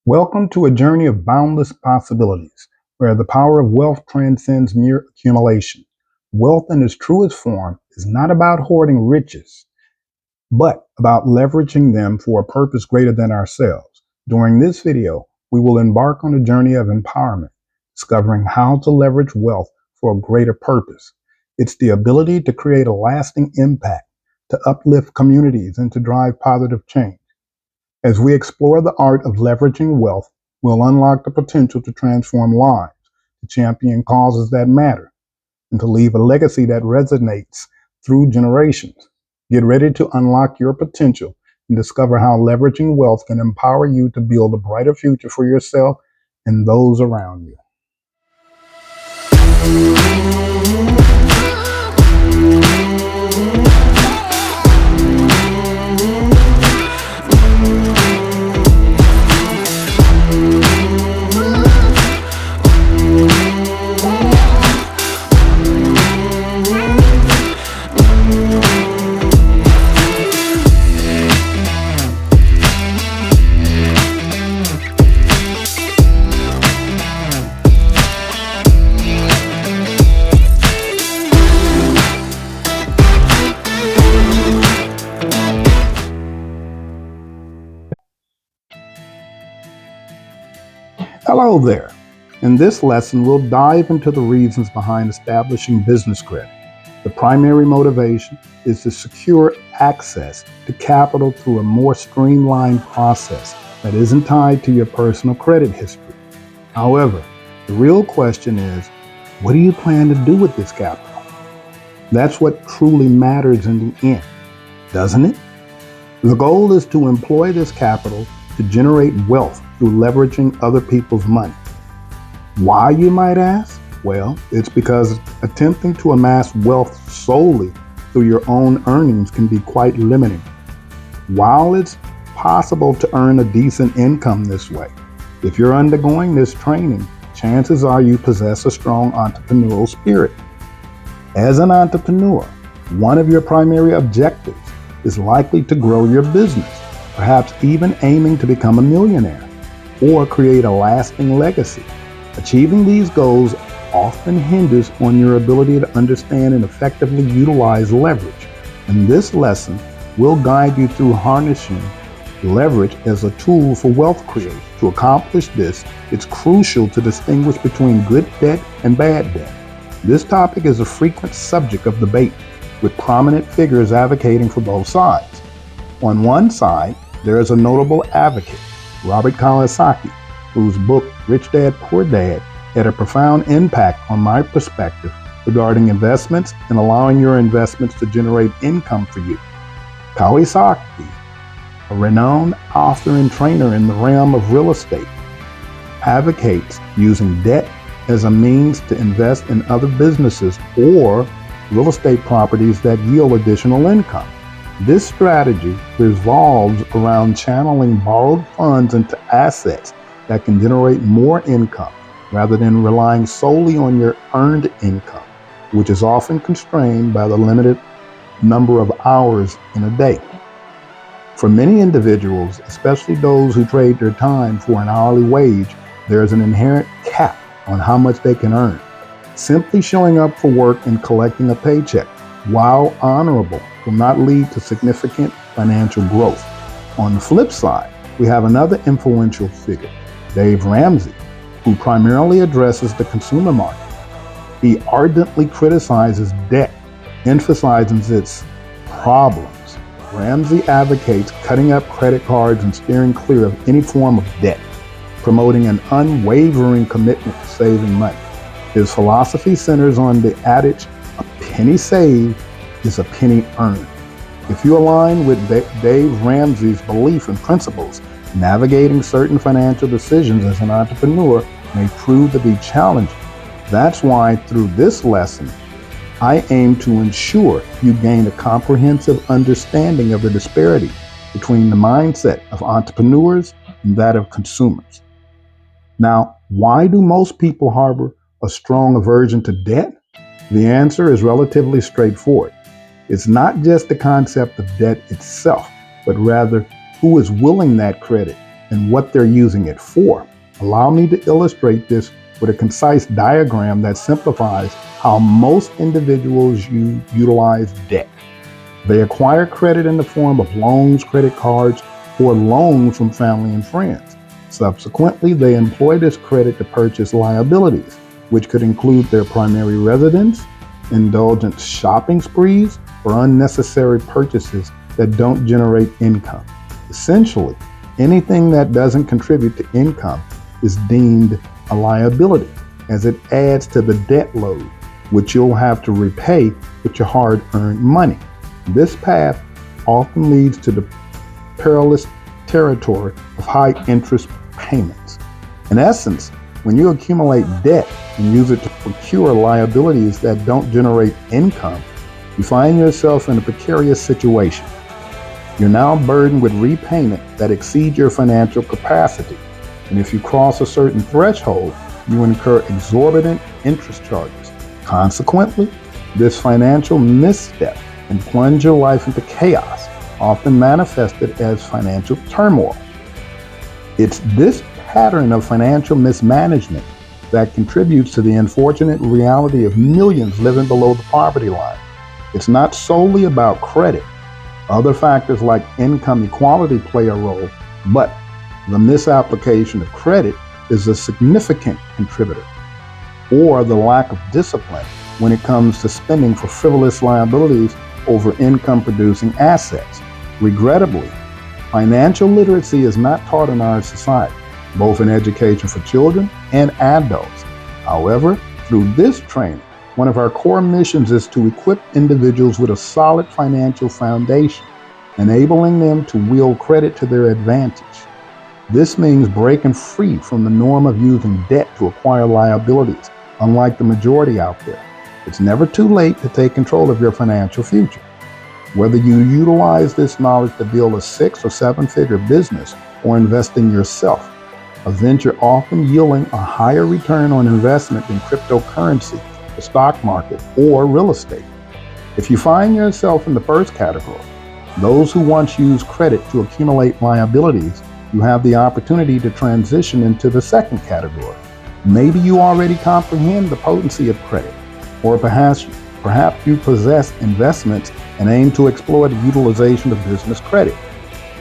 Welcome to a journey of boundless possibilities, where the power of wealth transcends mere accumulation. Wealth in its truest form is not about hoarding riches, but about leveraging them for a purpose greater than ourselves. During this video, we will embark on a journey of empowerment, discovering how to leverage wealth for a greater purpose. It's the ability to create a lasting impact, to uplift communities, and to drive positive change. As we explore the art of leveraging wealth, we'll unlock the potential to transform lives, to champion causes that matter, and to leave a legacy that resonates through generations. Get ready to unlock your potential and discover how leveraging wealth can empower you to build a brighter future for yourself and those around you. Hello there. In this lesson, we'll dive into the reasons behind establishing business credit. The primary motivation is to secure access to capital through a more streamlined process that isn't tied to your personal credit history. However, the real question is, what do you plan to do with this capital? That's what truly matters in the end, doesn't it? The goal is to employ this capital to generate wealth through leveraging other people's money. Why, you might ask? Well, it's because attempting to amass wealth solely through your own earnings can be quite limiting. While it's possible to earn a decent income this way, if you're undergoing this training, chances are you possess a strong entrepreneurial spirit. As an entrepreneur, one of your primary objectives is likely to grow your business, perhaps even aiming to become a millionaire or create a lasting legacy. Achieving these goals often hinders on your ability to understand and effectively utilize leverage. In this lesson, we'll guide you through harnessing leverage as a tool for wealth creation. To accomplish this, it's crucial to distinguish between good debt and bad debt. This topic is a frequent subject of debate, with prominent figures advocating for both sides. On one side, there is a notable advocate, Robert Kiyosaki, whose book, Rich Dad, Poor Dad, had a profound impact on my perspective regarding investments and allowing your investments to generate income for you. Kiyosaki, a renowned author and trainer in the realm of real estate, advocates using debt as a means to invest in other businesses or real estate properties that yield additional income. This strategy revolves around channeling borrowed funds into assets that can generate more income rather than relying solely on your earned income, which is often constrained by the limited number of hours in a day. For many individuals, especially those who trade their time for an hourly wage, there is an inherent cap on how much they can earn. Simply showing up for work and collecting a paycheck, while honorable, will not lead to significant financial growth. On the flip side, we have another influential figure, Dave Ramsey, who primarily addresses the consumer market. He ardently criticizes debt, emphasizing its problems. Ramsey advocates cutting up credit cards and steering clear of any form of debt, promoting an unwavering commitment to saving money. His philosophy centers on the adage, a penny saved is a penny earned. If you align with Dave Ramsey's belief and principles, navigating certain financial decisions as an entrepreneur may prove to be challenging. That's why through this lesson, I aim to ensure you gain a comprehensive understanding of the disparity between the mindset of entrepreneurs and that of consumers. Now, why do most people harbor a strong aversion to debt? The answer is relatively straightforward. It's not just the concept of debt itself, but rather who is willing that credit and what they're using it for. Allow me to illustrate this with a concise diagram that simplifies how most individuals utilize debt. They acquire credit in the form of loans, credit cards, or loans from family and friends. Subsequently, they employ this credit to purchase liabilities, which could include their primary residence, indulgent shopping sprees, or unnecessary purchases that don't generate income. Essentially, anything that doesn't contribute to income is deemed a liability, as it adds to the debt load, which you'll have to repay with your hard-earned money. This path often leads to the perilous territory of high interest payments. In essence, when you accumulate debt and use it to procure liabilities that don't generate income, you find yourself in a precarious situation. You're now burdened with repayment that exceeds your financial capacity. And if you cross a certain threshold, you incur exorbitant interest charges. Consequently, this financial misstep can plunge your life into chaos, often manifested as financial turmoil. It's this pattern of financial mismanagement that contributes to the unfortunate reality of millions living below the poverty line. It's not solely about credit. Other factors like income equality play a role, but the misapplication of credit is a significant contributor, or the lack of discipline when it comes to spending for frivolous liabilities over income-producing assets. Regrettably, financial literacy is not taught in our society, both in education for children and adults. However, through this training, one of our core missions is to equip individuals with a solid financial foundation, enabling them to wield credit to their advantage. This means breaking free from the norm of using debt to acquire liabilities, unlike the majority out there. It's never too late to take control of your financial future. Whether you utilize this knowledge to build a 6 or 7-figure business or invest in yourself, a venture often yielding a higher return on investment than cryptocurrency, the stock market, or real estate. If you find yourself in the first category, those who once used credit to accumulate liabilities, you have the opportunity to transition into the second category. Maybe you already comprehend the potency of credit, or perhaps you possess investments and aim to explore the utilization of business credit.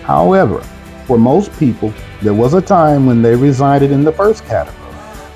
However, for most people, there was a time when they resided in the first category,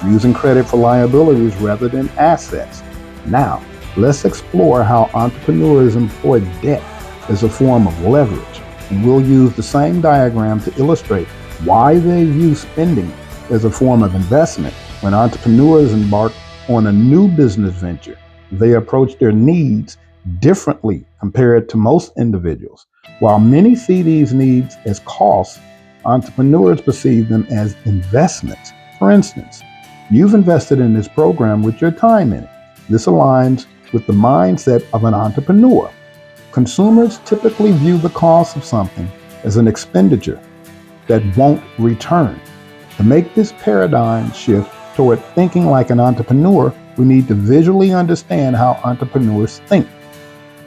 using credit for liabilities rather than assets. Now, let's explore how entrepreneurs employ debt as a form of leverage, and we'll use the same diagram to illustrate why they view spending as a form of investment. When entrepreneurs embark on a new business venture, they approach their needs differently compared to most individuals. While many see these needs as costs, entrepreneurs perceive them as investments. For instance, you've invested in this program with your time in it. This aligns with the mindset of an entrepreneur. Consumers typically view the cost of something as an expenditure that won't return. To make this paradigm shift toward thinking like an entrepreneur, we need to visually understand how entrepreneurs think.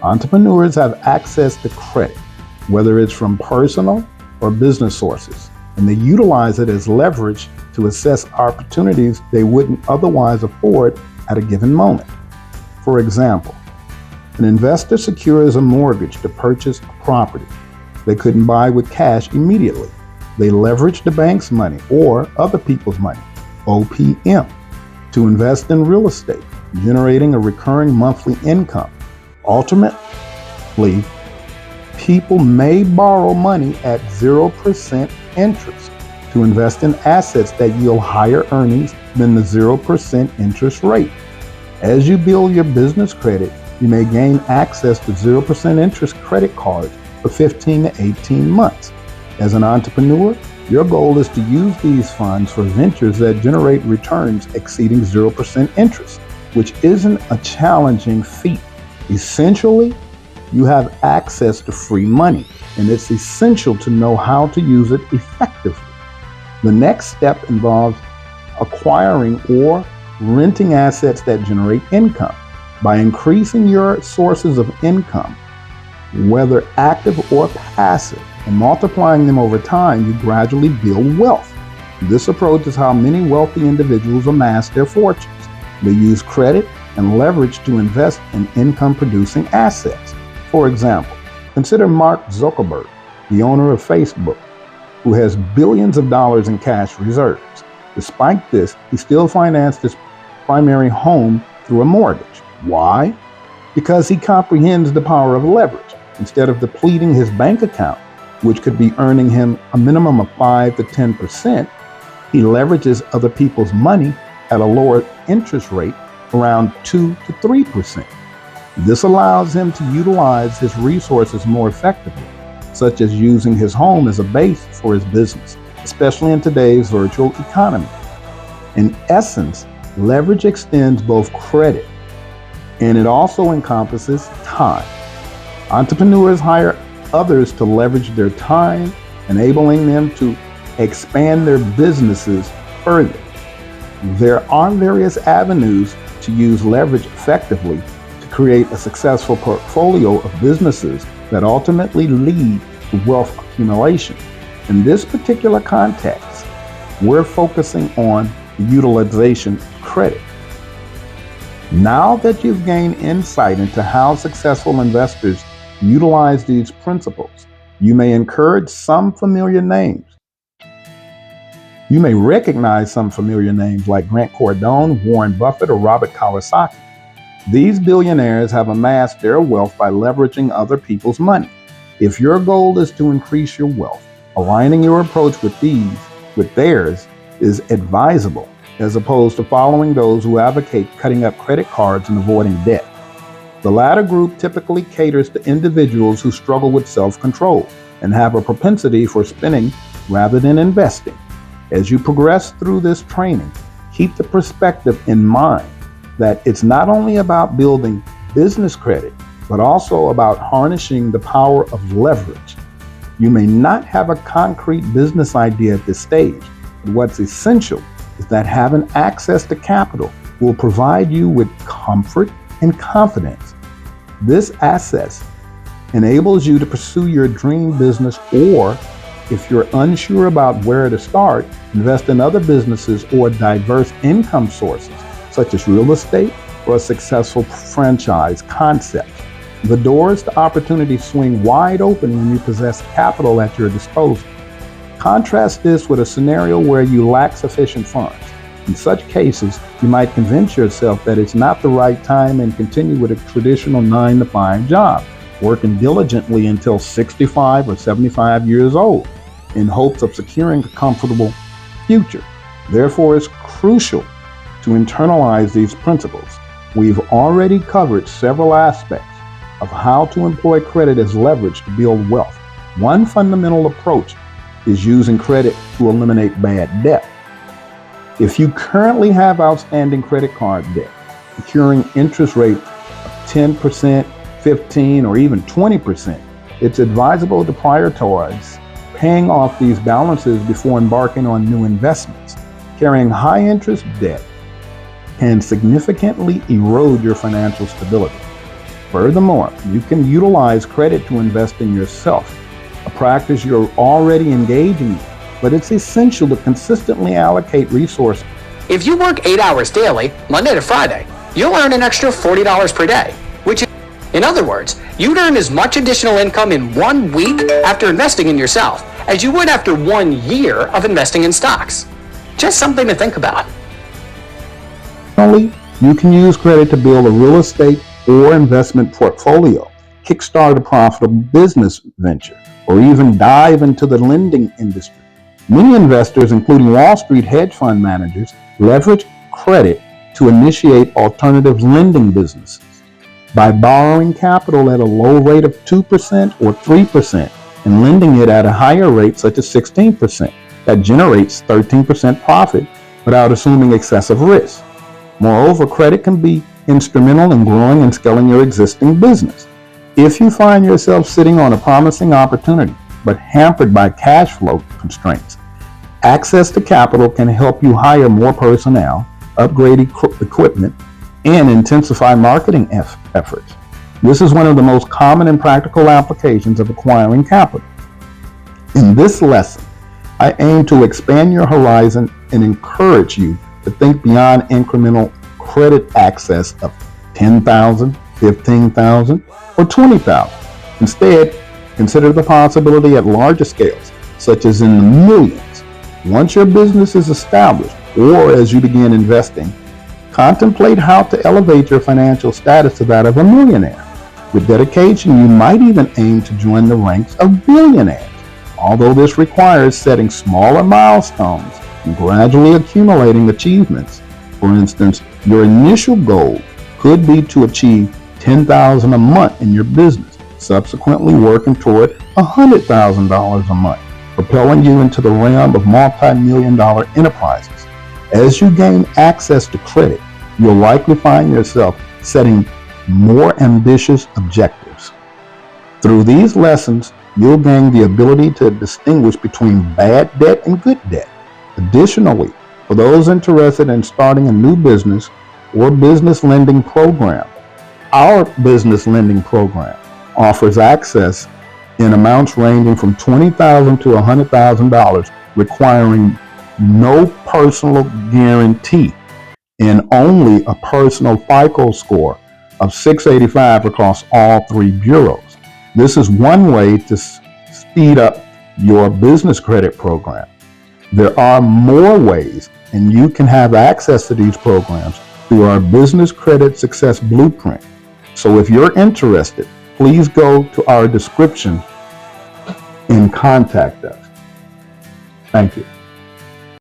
Entrepreneurs have access to credit, whether it's from personal or business sources, and they utilize it as leverage to assess opportunities they wouldn't otherwise afford at a given moment. For example, an investor secures a mortgage to purchase a property they couldn't buy with cash immediately. They leverage the bank's money or other people's money, OPM, to invest in real estate, generating a recurring monthly income. Ultimately, people may borrow money at 0% interest to invest in assets that yield higher earnings than the 0% interest rate. As you build your business credit, you may gain access to 0% interest credit cards for 15 to 18 months. As an entrepreneur, your goal is to use these funds for ventures that generate returns exceeding 0% interest, which isn't a challenging feat. Essentially, you have access to free money, and it's essential to know how to use it effectively. The next step involves acquiring or renting assets that generate income. By increasing your sources of income, whether active or passive, and multiplying them over time, you gradually build wealth. This approach is how many wealthy individuals amass their fortunes. They use credit and leverage to invest in income-producing assets. For example, consider Mark Zuckerberg, the owner of Facebook, who has billions of dollars in cash reserves. Despite this, he still financed his primary home through a mortgage. Why? Because he comprehends the power of leverage. Instead of depleting his bank account, which could be earning him a minimum of 5 to 10%, he leverages other people's money at a lower interest rate, around 2 to 3%. This allows him to utilize his resources more effectively, such as using his home as a base for his business, especially in today's virtual economy. In essence, leverage extends both credit and it also encompasses time. Entrepreneurs hire others to leverage their time, enabling them to expand their businesses further. There are various avenues to use leverage effectively to create a successful portfolio of businesses that ultimately lead to wealth accumulation. In this particular context, we're focusing on the utilization of credit. Now that you've gained insight into how successful investors utilize these principles, you may encourage some familiar names. You may recognize some familiar names like Grant Cardone, Warren Buffett, or Robert Kiyosaki. These billionaires have amassed their wealth by leveraging other people's money. If your goal is to increase your wealth, aligning your approach with theirs is advisable, as opposed to following those who advocate cutting up credit cards and avoiding debt. The latter group typically caters to individuals who struggle with self-control and have a propensity for spending rather than investing. As you progress through this training, keep the perspective in mind that it's not only about building business credit, but also about harnessing the power of leverage. You may not have a concrete business idea at this stage, but what's essential is that having access to capital will provide you with comfort and confidence. This access enables you to pursue your dream business, or if you're unsure about where to start, invest in other businesses or diverse income sources, such as real estate or a successful franchise concept. The doors to opportunity swing wide open when you possess capital at your disposal. Contrast this with a scenario where you lack sufficient funds. In such cases, you might convince yourself that it's not the right time and continue with a traditional 9-to-5 job, working diligently until 65 or 75 years old in hopes of securing a comfortable future. Therefore, it's crucial to internalize these principles. We've already covered several aspects of how to employ credit as leverage to build wealth. One fundamental approach is using credit to eliminate bad debt. If you currently have outstanding credit card debt, securing interest rate of 10%, 15%, or even 20%, it's advisable to prioritize paying off these balances before embarking on new investments. Carrying high interest debt can significantly erode your financial stability. Furthermore, you can utilize credit to invest in yourself, a practice you're already engaging in, but it's essential to consistently allocate resources. If you work 8 hours daily, Monday to Friday, you'll earn an extra $40 per day, which is, in other words, you'd earn as much additional income in 1 week after investing in yourself as you would after 1 year of investing in stocks. Just something to think about. Finally, you can use credit to build a real estate or investment portfolio, kickstart a profitable business venture, or even dive into the lending industry. Many investors, including Wall Street hedge fund managers, leverage credit to initiate alternative lending businesses. By borrowing capital at a low rate of 2% or 3% and lending it at a higher rate, such as 16%, that generates 13% profit without assuming excessive risk. Moreover, credit can be instrumental in growing and scaling your existing business. If you find yourself sitting on a promising opportunity, but hampered by cash flow constraints, access to capital can help you hire more personnel, upgrade equipment, and intensify marketing efforts. This is one of the most common and practical applications of acquiring capital. In this lesson, I aim to expand your horizon and encourage you to think beyond incremental credit access of $10,000, $15,000, or $20,000. Instead, consider the possibility at larger scales, such as in the millions. Once your business is established, or as you begin investing, contemplate how to elevate your financial status to that of a millionaire. With dedication, you might even aim to join the ranks of billionaires. Although this requires setting smaller milestones and gradually accumulating achievements. For instance, your initial goal could be to achieve $10,000 a month in your business, subsequently working toward $100,000 a month, propelling you into the realm of multi-million-dollar enterprises. As you gain access to credit, you'll likely find yourself setting more ambitious objectives. Through these lessons, you'll gain the ability to distinguish between bad debt and good debt. Additionally, for those interested in starting a new business or business lending program, our business lending program offers access in amounts ranging from $20,000 to $100,000, requiring no personal guarantee and only a personal FICO score of 685 across all three bureaus. This is one way to speed up your business credit program. There are more ways, and you can have access to these programs through our Business Credit Success Blueprint. So if you're interested, please go to our description and contact us. Thank you.